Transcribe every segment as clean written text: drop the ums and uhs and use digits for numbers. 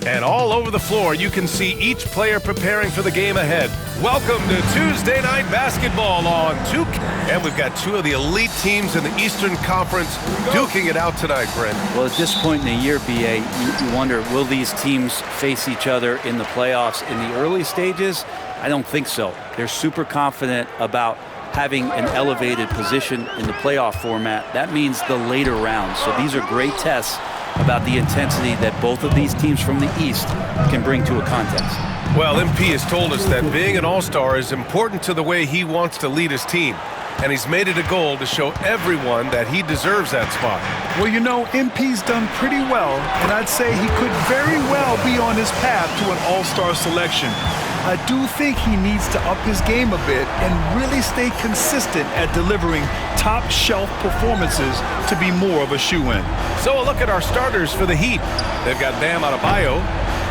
And all over the floor, you can see each player preparing for the game ahead. Welcome to Tuesday Night Basketball on 2K. And we've got two of the elite teams in the Eastern Conference duking it out tonight, Brent. Well, at this point in the year, BA, you wonder, will these teams face each other in the playoffs in the early stages? I don't think so. They're super confident about having an elevated position in the playoff format. That means the later rounds. So these are great tests about the intensity that both of these teams from the East can bring to a contest. Well, MP has told us that being an all-star is important to the way he wants to lead his team. And he's made it a goal to show everyone that he deserves that spot. Well, you know, MP's done pretty well, and I'd say he could very well be on his path to an all-star selection. I do think he needs to up his game a bit and really stay consistent at delivering top-shelf performances to be more of a shoe-in. So a look at our starters for the Heat. They've got Bam Adebayo,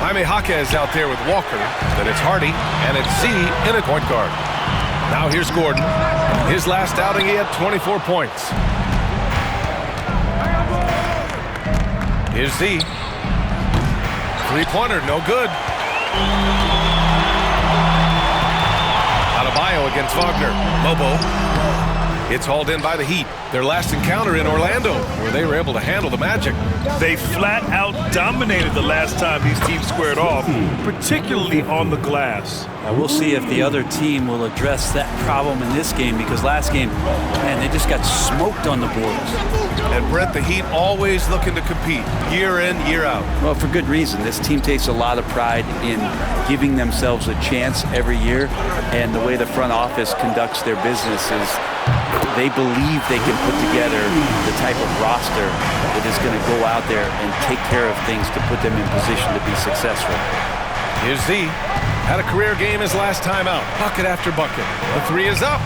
Jaime Jaquez out there with Walker, then it's Hardy, and it's Z in at point guard. Now here's Gordon. His last outing, he had 24 points. Here's Z. Three-pointer, no good. Adebayo against Wagner. Lobo. It's hauled in by the Heat. Their last encounter in Orlando, where they were able to handle the Magic. They flat out dominated the last time these teams squared off, particularly on the glass. Now we'll see if the other team will address that problem in this game, because last game, man, they just got smoked on the boards. And Brett, the Heat always looking to compete, year in, year out. Well, for good reason. This team takes a lot of pride in giving themselves a chance every year, and the way the front office conducts their business is they believe they can put together the type of roster that is going to go out there and take care of things to put them in position to be successful. Here's Z. Had a career game his last time out. Bucket after bucket. The three is up.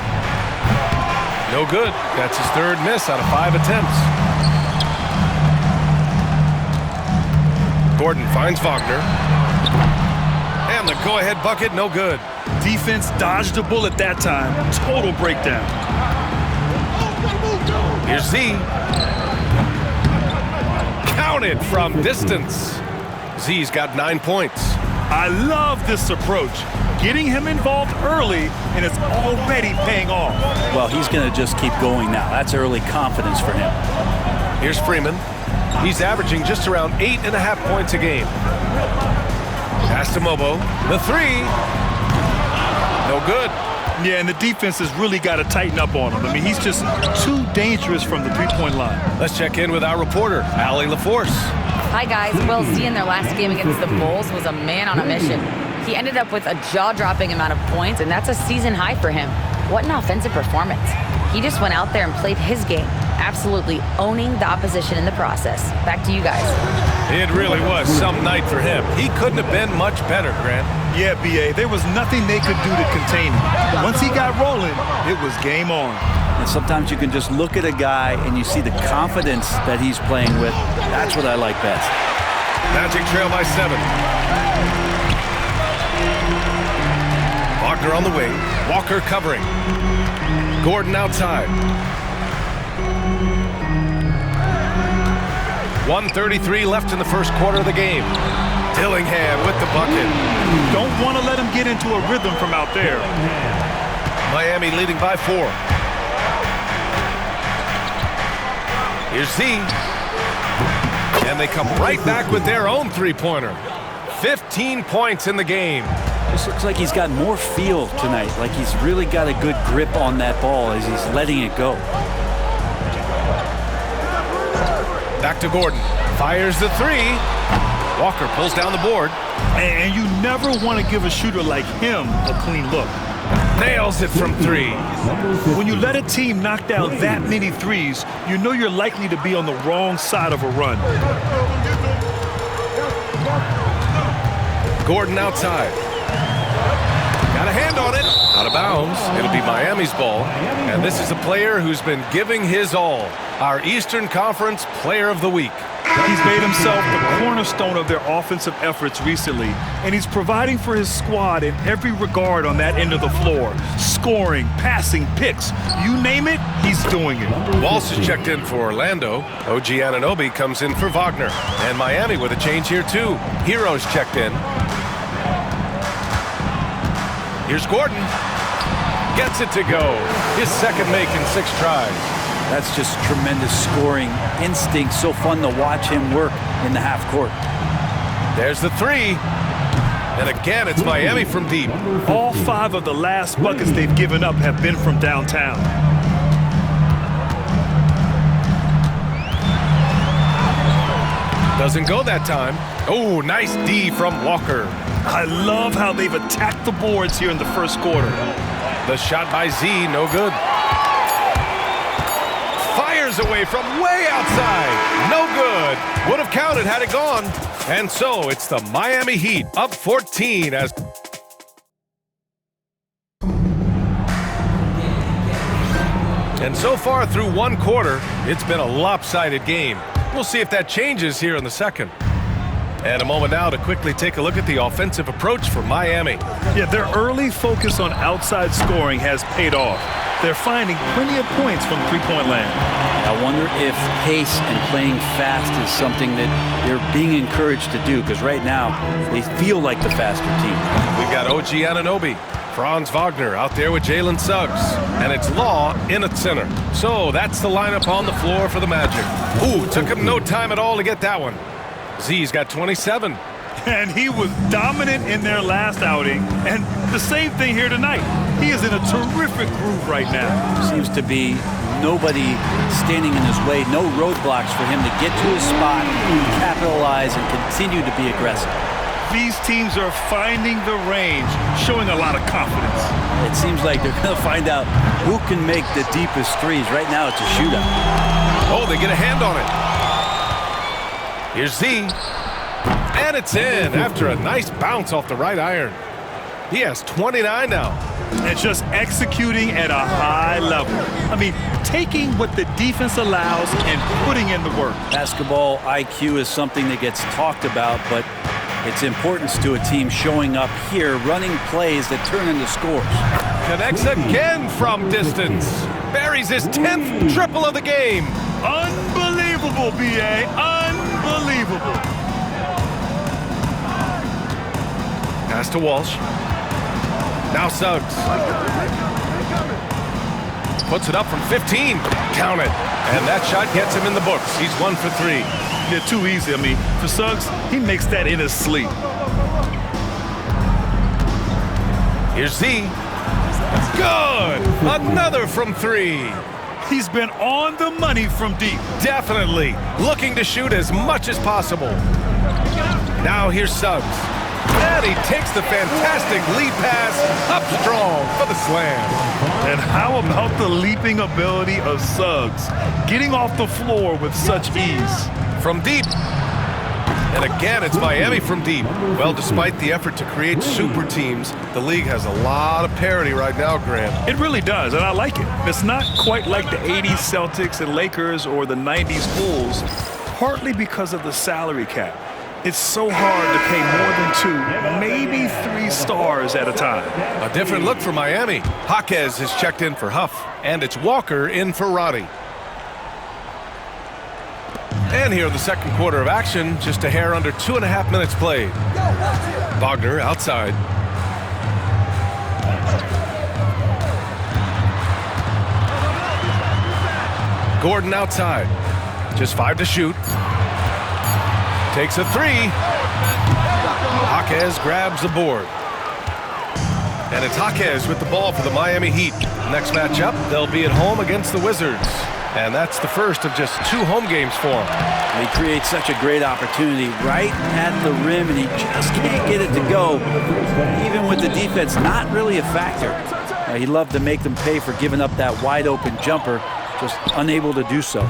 No good. That's his third miss out of 5 attempts. Gordon finds Wagner. And the go-ahead bucket, no good. Defense dodged a bullet that time. Total breakdown. Here's Z. Counted from distance. Z's got 9 points. I love this approach. Getting him involved early, and it's already paying off. Well, he's going to just keep going now. That's early confidence for him. Here's Freeman. He's averaging just around 8.5 points a game. Pass to Mobo. The three. No good. Yeah, and the defense has really got to tighten up on him. I mean, he's just too dangerous from the three-point line. Let's check in with our reporter, Allie LaForce. Hi, guys. Well, Z in their last game against the Bulls was a man on a mission. He ended up with a jaw-dropping amount of points, and that's a season high for him. What an offensive performance. He just went out there and played his game, absolutely owning the opposition in the process. Back to you guys. It really was some night for him. He couldn't have been much better, Grant. Yeah, B.A., there was nothing they could do to contain him. Once he got rolling, it was game on. And sometimes you can just look at a guy and you see the confidence that he's playing with. That's what I like best. Magic trail by 7. Wagner on the wing. Walker covering. Gordon outside. 1:33 left in the first quarter of the game. Dillingham with the bucket. Don't want to let him get into a rhythm from out there. Miami leading by 4. Here's Z. And they come right back with their own three-pointer. 15 points in the game. This looks like he's got more feel tonight, like he's really got a good grip on that ball as he's letting it go. Back to Gordon. Fires the three. Walker pulls down the board. And you never want to give a shooter like him a clean look. Nails it from 3. When you let a team knock down that many threes, you know you're likely to be on the wrong side of a run. Gordon outside. Got a hand on it. Out of bounds. It'll be Miami's ball. And this is a player who's been giving his all. Our Eastern Conference Player of the Week. He's made himself the cornerstone of their offensive efforts recently, and he's providing for his squad in every regard on that end of the floor. Scoring, passing, picks, you name it, he's doing it. Walsh is checked in for Orlando. OG Anunoby comes in for Wagner. And Miami with a change here too. Hero's checked in. Here's Gordon. Gets it to go. His second make in 6 tries. That's just tremendous scoring instinct. So fun to watch him work in the half court. There's the 3. And again, it's Miami from deep. All 5 of the last buckets they've given up have been from downtown. Doesn't go that time. Oh, nice D from Walker. I love how they've attacked the boards here in the first quarter. The shot by Z, no good. Fires away from way outside. No good. Would have counted had it gone. And so it's the Miami Heat up 14 as... And so far through 1 quarter, it's been a lopsided game. We'll see if that changes here in the second. And a moment now to quickly take a look at the offensive approach for Miami. Yeah, their early focus on outside scoring has paid off. They're finding plenty of points from three-point land. I wonder if pace and playing fast is something that they're being encouraged to do, because right now they feel like the faster team. We've got OG Anunoby, Franz Wagner out there with Jalen Suggs, and it's Law in at center. So that's the lineup on the floor for the Magic. Ooh, took him no time at all to get that one. Z's got 27. And he was dominant in their last outing, and the same thing here tonight. He is in a terrific groove right now. Seems to be nobody standing in his way, no roadblocks for him to get to his spot, capitalize, and continue to be aggressive. These teams are finding the range, showing a lot of confidence. It seems like they're going to find out who can make the deepest threes. Right now, it's a shootout. Oh, they get a hand on it. Here's Z. And it's in after a nice bounce off the right iron. He has 29 now. And just executing at a high level. I mean, taking what the defense allows and putting in the work. Basketball IQ is something that gets talked about, but its importance to a team showing up here, running plays that turn into scores. Connects again from distance. Buries his 10th triple of the game. Unbelievable, B.A. Unbelievable. Pass to Walsh. Now Suggs. Puts it up from 15. Count it. And that shot gets him in the books. He's 1 for 3. They're too easy. I mean, for Suggs, he makes that in his sleep. Here's Z. Good. Another from 3. He's been on the money from deep. Definitely. Looking to shoot as much as possible. Now here's Suggs. And he takes the fantastic lead pass up strong for the slam. And how about the leaping ability of Suggs? Getting off the floor with such ease. From deep. And again, it's Miami from deep. Well, despite the effort to create super teams, the league has a lot of parity right now, Grant. It really does, and I like it. It's not quite like the 80s Celtics and Lakers or the 90s Bulls, partly because of the salary cap. It's so hard to pay more than 2, maybe 3 stars at a time. A different look for Miami. Jaquez is checked in for Huff, and it's Walker in for Roddy. And here in the second quarter of action, just a hair under 2.5 minutes played. Wagner outside. Gordon outside. Just 5 to shoot. Takes a 3. Jaquez grabs the board. And it's Jaquez with the ball for the Miami Heat. Next matchup, they'll be at home against the Wizards. And that's the first of just 2 home games for him. He creates such a great opportunity right at the rim, and he just can't get it to go. Even with the defense not really a factor. He'd love to make them pay for giving up that wide open jumper, just unable to do so.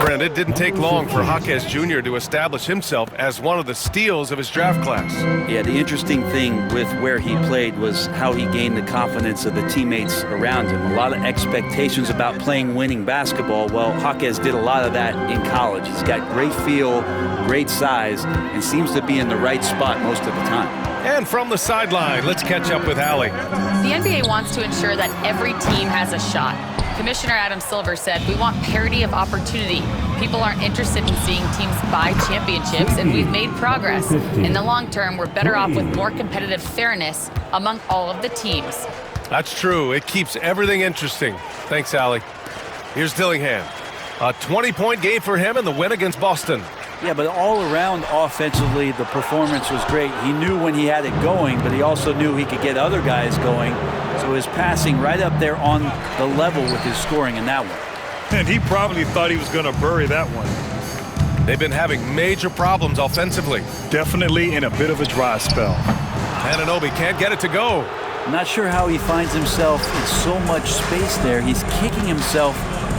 Brent, it didn't take long for Jaquez Jr. to establish himself as one of the steals of his draft class. Yeah, the interesting thing with where he played was how he gained the confidence of the teammates around him. A lot of expectations about playing winning basketball. Well, Jaquez did a lot of that in college. He's got great feel, great size, and seems to be in the right spot most of the time. And from the sideline, let's catch up with Allie. The NBA wants to ensure that every team has a shot. Commissioner Adam Silver said, "We want parity of opportunity. People aren't interested in seeing teams buy championships, and we've made progress. In the long term, we're better off with more competitive fairness among all of the teams." That's true. It keeps everything interesting. Thanks, Allie. Here's Dillingham. A 20-point game for him in the win against Boston. Yeah, but all around offensively, the performance was great. He knew when he had it going, but he also knew he could get other guys going. So his passing right up there on the level with his scoring in that one. And he probably thought he was going to bury that one. They've been having major problems offensively. Definitely in a bit of a dry spell. Anunoby can't get it to go. I'm not sure how he finds himself in so much space there. He's kicking himself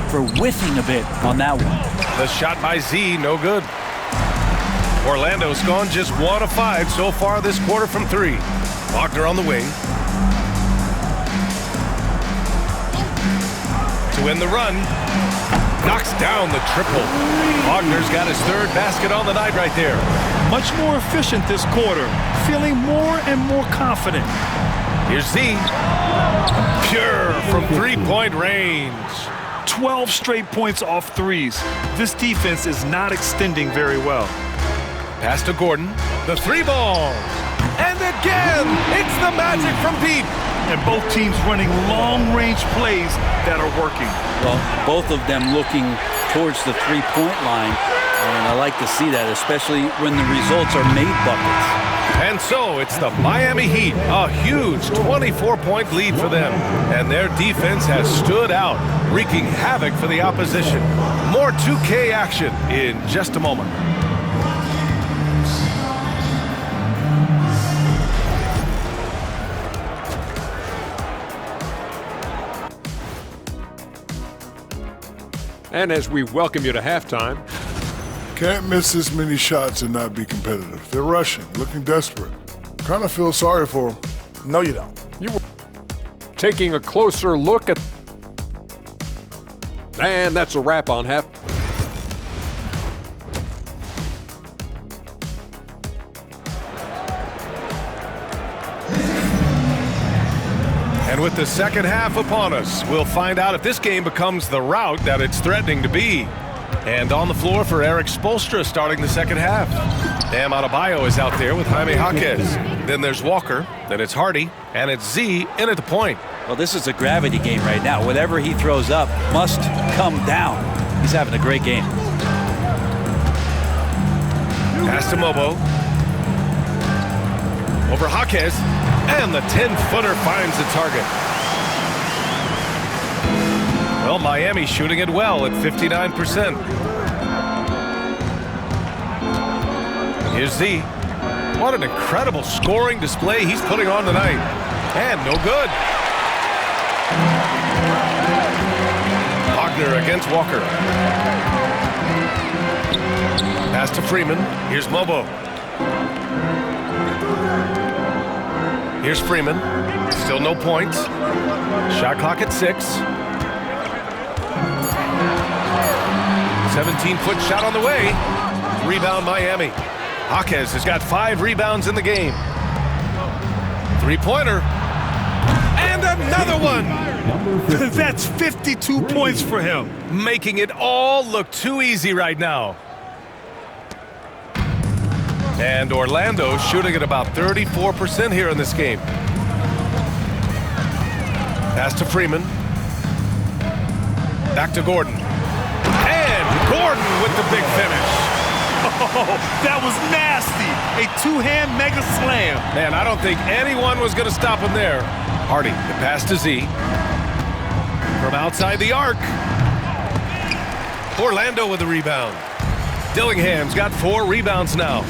for whiffing a bit on that one. The shot by Z, no good. Orlando's gone just 1 of 5 so far this quarter from 3. Wagner on the wing. To win the run. Knocks down the triple. Wagner's got his 3rd basket on the night right there. Much more efficient this quarter. Feeling more and more confident. Here's Z. Pure from 3-point range. 12 straight points off threes. This defense is not extending very well. Pass to Gordon. The 3-ball. And again, it's the magic from Pete. And both teams running long-range plays that are working. Well, both of them looking towards the three-point line. And I like to see that, especially when the results are made buckets. And so it's the Miami Heat, a huge 24-point lead for them. And their defense has stood out, wreaking havoc for the opposition. More 2K action in just a moment. And as we welcome you to halftime. Can't miss this many shots and not be competitive. They're rushing, looking desperate. Kind of feel sorry for them. No, you don't. Taking a closer look at... And that's a wrap on half. And with the second half upon us, we'll find out if this game becomes the rout that it's threatening to be. And on the floor for Eric Spoelstra starting the second half. Bam Adebayo is out there with Jaime Jaquez. Then there's Walker, then it's Hardy, and it's Z in at the point. Well, this is a gravity game right now. Whatever he throws up must come down. He's having a great game. Pass to Mobo. Over Jaquez. And the 10-footer finds the target. Well, Miami shooting it well at 59%. Here's Z. What an incredible scoring display he's putting on tonight. And no good. Wagner against Walker. Pass to Freeman. Here's Mobo. Here's Freeman. Still no points. Shot clock at 6. 17-foot shot on the way. Rebound Miami. Jaquez has got 5 rebounds in the game. 3-pointer. And another one. That's 52 points for him. Making it all look too easy right now. And Orlando shooting at about 34% here in this game. Pass to Freeman. Back to Gordon. And Gordon with the big finish. Oh, that was nasty. A 2-hand mega slam. Man, I don't think anyone was going to stop him there. Hardy, the pass to Z. From outside the arc. Orlando with the rebound. Dillingham's got 4 rebounds now.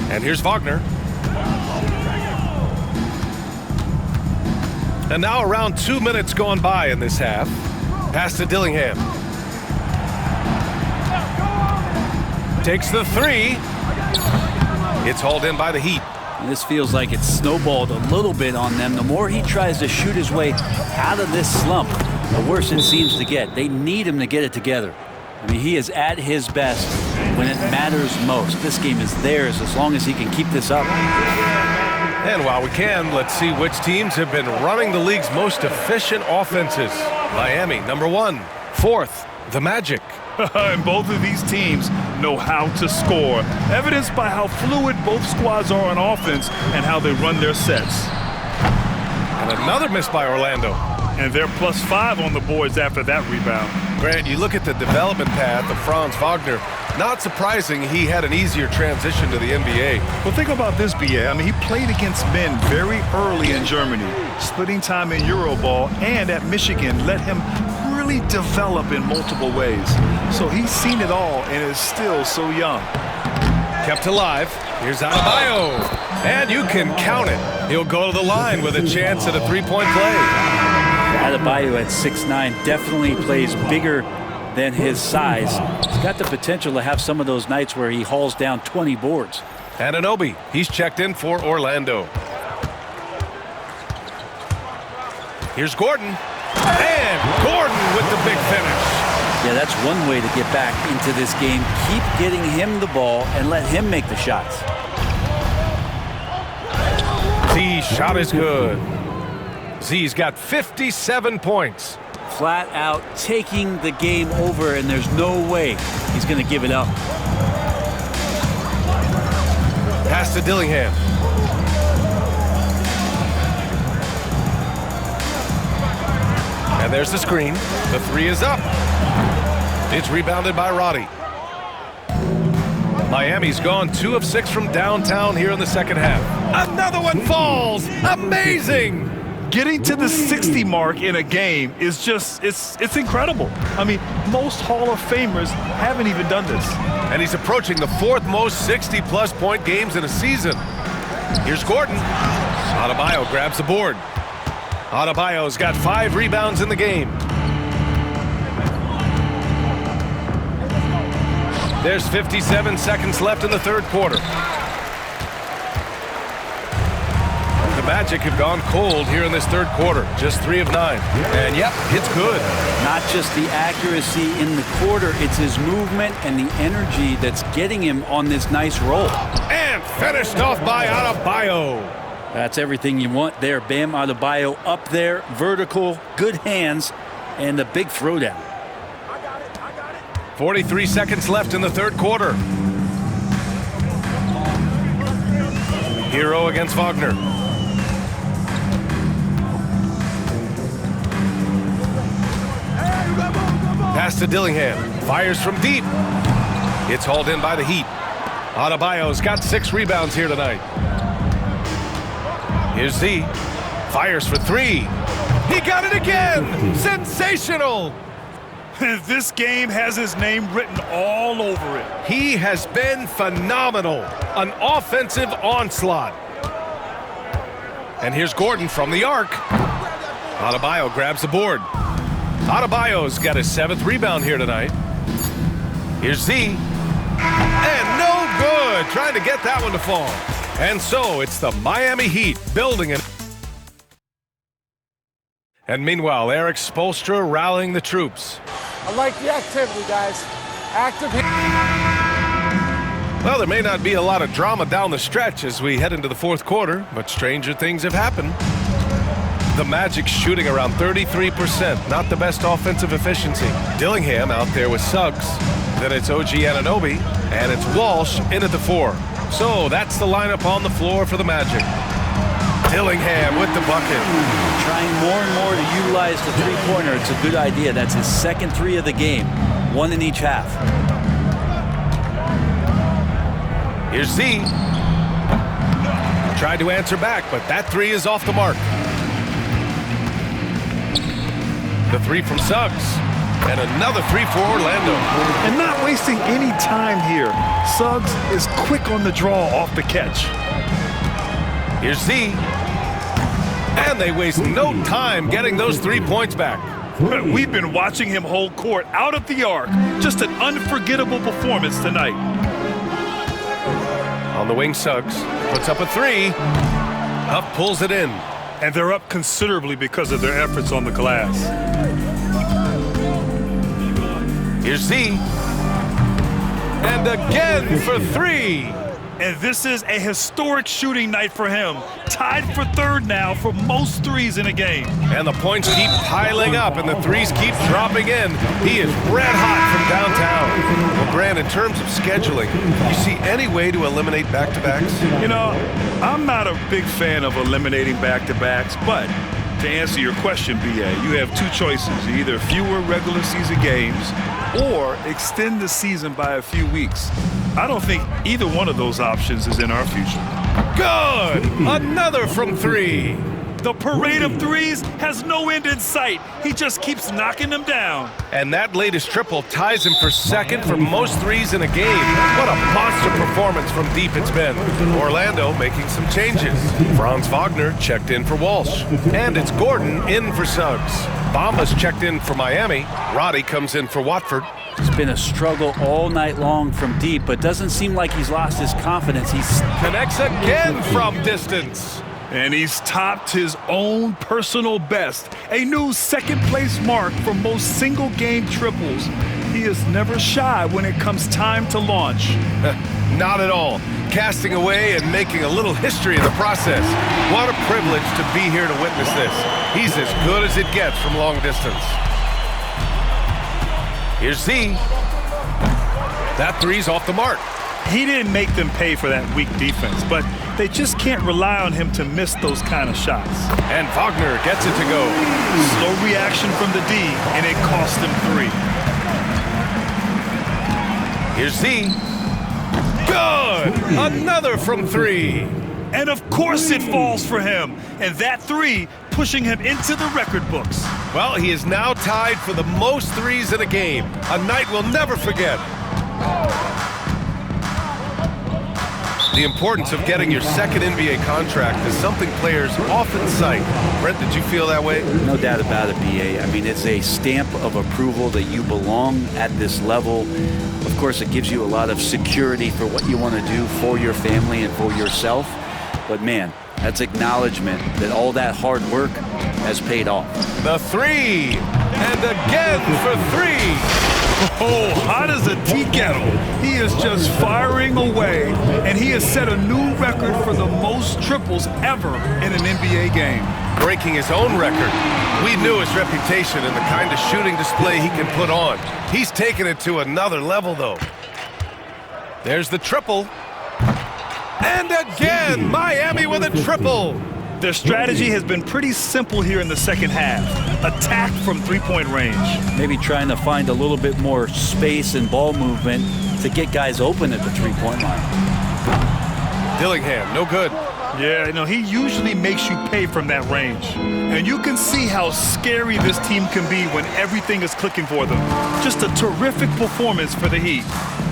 And here's Wagner. And now around 2 minutes gone by in this half. Pass to Dillingham. Takes the three. It's hauled in by the Heat. And this feels like it's snowballed a little bit on them. The more he tries to shoot his way out of this slump, the worse it seems to get. They need him to get it together. I mean, he is at his best when it matters most. This game is theirs as long as he can keep this up. And while we can, let's see which teams have been running the league's most efficient offenses. Miami, number 1. Fourth, the Magic. And both of these teams know how to score, evidenced by how fluid both squads are on offense and how they run their sets. And another miss by Orlando. And they're +5 on the boards after that rebound. Grant, you look at the development path of Franz Wagner. Not surprising he had an easier transition to the NBA. Well, think about this, B.A. I mean, he played against men very early in Germany, splitting time in Euroball, and at Michigan let him really develop in multiple ways. So he's seen it all and is still so young. Kept alive. Here's Adebayo. And you can count it. He'll go to the line with a chance at a three-point play. Adebayo at 6'9" definitely plays bigger than his size. He's got the potential to have some of those nights where he hauls down 20 boards. Anunoby, he's checked in for Orlando. Here's Gordon. And Gordon with the big finish. Yeah, that's one way to get back into this game. Keep getting him the ball and let him make the shots. Z shot is good. Z's got 57 points. Flat out taking the game over, and there's no way he's going to give it up. Pass to Dillingham. And there's the screen. The three is up. It's rebounded by Roddy. Miami's gone 2 of 6 from downtown here in the second half. Another one falls. Amazing. Getting to the 60 mark in a game is just, it's incredible. I mean, most Hall of Famers haven't even done this. And he's approaching the 4th most 60-plus point games in a season. Here's Gordon. Adebayo grabs the board. Adebayo's got 5 rebounds in the game. There's 57 seconds left in the third quarter. The Magic have gone cold here in this third quarter. Just 3 of 9. And yep, it's good. Not just the accuracy in the quarter, it's his movement and the energy that's getting him on this nice roll. And finished off by Adebayo. That's everything you want there. Bam Adebayo up there, vertical, good hands, and a big throwdown. 43 seconds left in the third quarter. Hero against Wagner. Pass to Dillingham. Fires from deep. It's hauled in by the Heat. Adebayo's got 6 rebounds here tonight. Here's Z. Fires for 3. He got it again. Sensational. This game has his name written all over it. He has been phenomenal. An offensive onslaught. And here's Gordon from the arc. Adebayo grabs the board. Adebayo's got his 7th rebound here tonight. Here's Z. And no good. Trying to get that one to fall. And so it's the Miami Heat building it. And meanwhile, Eric Spoelstra rallying the troops. I like the activity, guys. Active. Well, there may not be a lot of drama down the stretch as we head into the fourth quarter, but stranger things have happened. The Magic shooting around 33%, not the best offensive efficiency. Dillingham out there with Suggs. Then it's OG Anunoby, and it's Walsh in at the 4. So that's the lineup on the floor for the Magic. Dillingham with the bucket. Trying more and more to utilize the three-pointer. It's a good idea. That's his 2nd 3 of the game. 1 in each half. Here's Z. Tried to answer back, but that 3 is off the mark. The 3 from Suggs. And another 3 for Orlando. And not wasting any time here. Suggs is quick on the draw off the catch. Here's Z. And they waste no time getting those 3 points back. We've been watching him hold court out of the arc. Just an unforgettable performance tonight. On the wing, Suggs puts up a three. Huff pulls it in. And they're up considerably because of their efforts on the glass. Here's Z. And again for three. And this is a historic shooting night for him. Tied for third now for most threes in a game. And the points keep piling up and the threes keep dropping in. He is red hot from downtown. Well, Grant, in terms of scheduling, you see any way to eliminate back-to-backs? You know, I'm not a big fan of eliminating back-to-backs, but to answer your question, BA, you have two choices. Either fewer regular season games or extend the season by a few weeks. I don't think either one of those options is in our future. Good! Another from three. The parade of threes has no end in sight. He just keeps knocking them down. And that latest triple ties him for second for most threes in a game. What a monster performance from deep it's been. Orlando making some changes. Franz Wagner checked in for Walsh. And it's Gordon in for Suggs. Bamba's checked in for Miami. Roddy comes in for Watford. It's been a struggle all night long from deep, but doesn't seem like he's lost his confidence. He's connects again from distance. And he's topped his own personal best. A new second-place mark for most single-game triples. He is never shy when it comes time to launch. Not at all. Casting away and making a little history in the process. What a privilege to be here to witness this. He's as good as it gets from long distance. Here's Z. That three's off the mark. He didn't make them pay for that weak defense, but they just can't rely on him to miss those kind of shots. And Wagner gets it to go. Slow reaction from the D, and it cost him three. Here's Z. Good! Another from three. And of course it falls for him. And that three pushing him into the record books. Well, he is now tied for the most threes in a game. A night we'll never forget. The importance of getting your second NBA contract is something players often cite. Brent, did you feel that way? no doubt about it, BA. I mean, it's a stamp of approval that you belong at this level. Of course, it gives you a lot of security for what you want to do for your family and for yourself. But man, that's acknowledgement that all that hard work has paid off. The three, and again for three. Oh, hot as a tea kettle. He is just firing away, and he has set a new record for the most triples ever in an NBA game. Breaking his own record. We knew his reputation and the kind of shooting display he can put on. He's taken it to another level, though. There's the triple. And again, Miami with a triple. Their strategy has been pretty simple here in the second half. Attack from three-point range. Maybe trying to find a little bit more space and ball movement to get guys open at the three-point line. Dillingham, no good. Yeah, no, he usually makes you pay from that range. And you can see how scary this team can be when everything is clicking for them. Just a terrific performance for the Heat.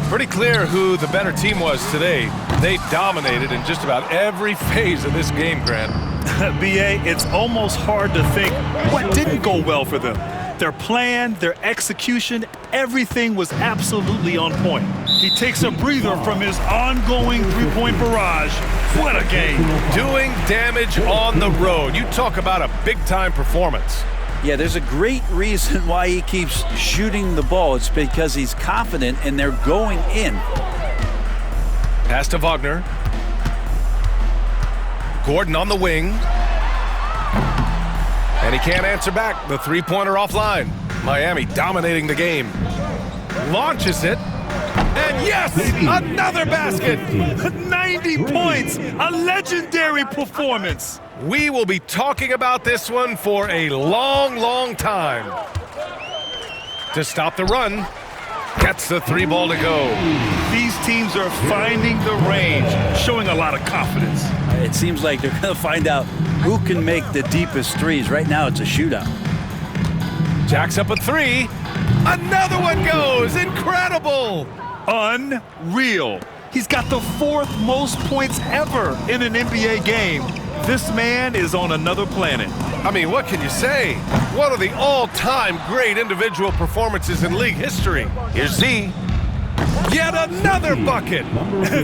Pretty clear who the better team was today. They dominated in just about every phase of this game, Grant. BA, it's almost hard to think what didn't go well for them. Their plan, their execution, everything was absolutely on point. He takes a breather from his ongoing three-point barrage. What a game. Doing damage on the road. You talk about a big-time performance. Yeah, there's a great reason why he keeps shooting the ball. It's because he's confident and they're going in. Pass to Wagner. Gordon on the wing. And he can't answer back. The three-pointer offline. Miami dominating the game. Launches it. And yes, another basket. 90 points. A legendary performance. We will be talking about this one for a long, long time. To stop the run. Gets the three ball to go. These teams are finding the range, showing a lot of confidence. It seems like they're going to find out who can make the deepest threes. Right now, it's a shootout. Jacks up a three. Another one goes. Incredible. Unreal. He's got the fourth most points ever in an NBA game. This man is on another planet. I mean, what can you say? One of the all-time great individual performances in league history. Here's Z. Yet another bucket.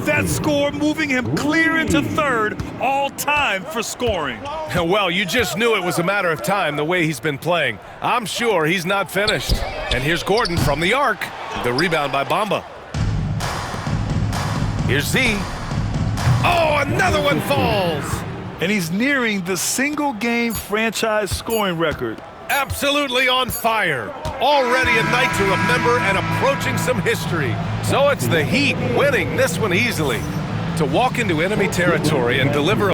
That score moving him clear into third all-time for scoring. Well, you just knew it was a matter of time the way he's been playing. I'm sure he's not finished. And here's Gordon from the arc. The rebound by Bamba. Here's Z. Oh, another one falls. And he's nearing the single-game franchise scoring record. Absolutely on fire. Already a night to remember and approaching some history. So it's the Heat winning this one easily. To walk into enemy territory and deliver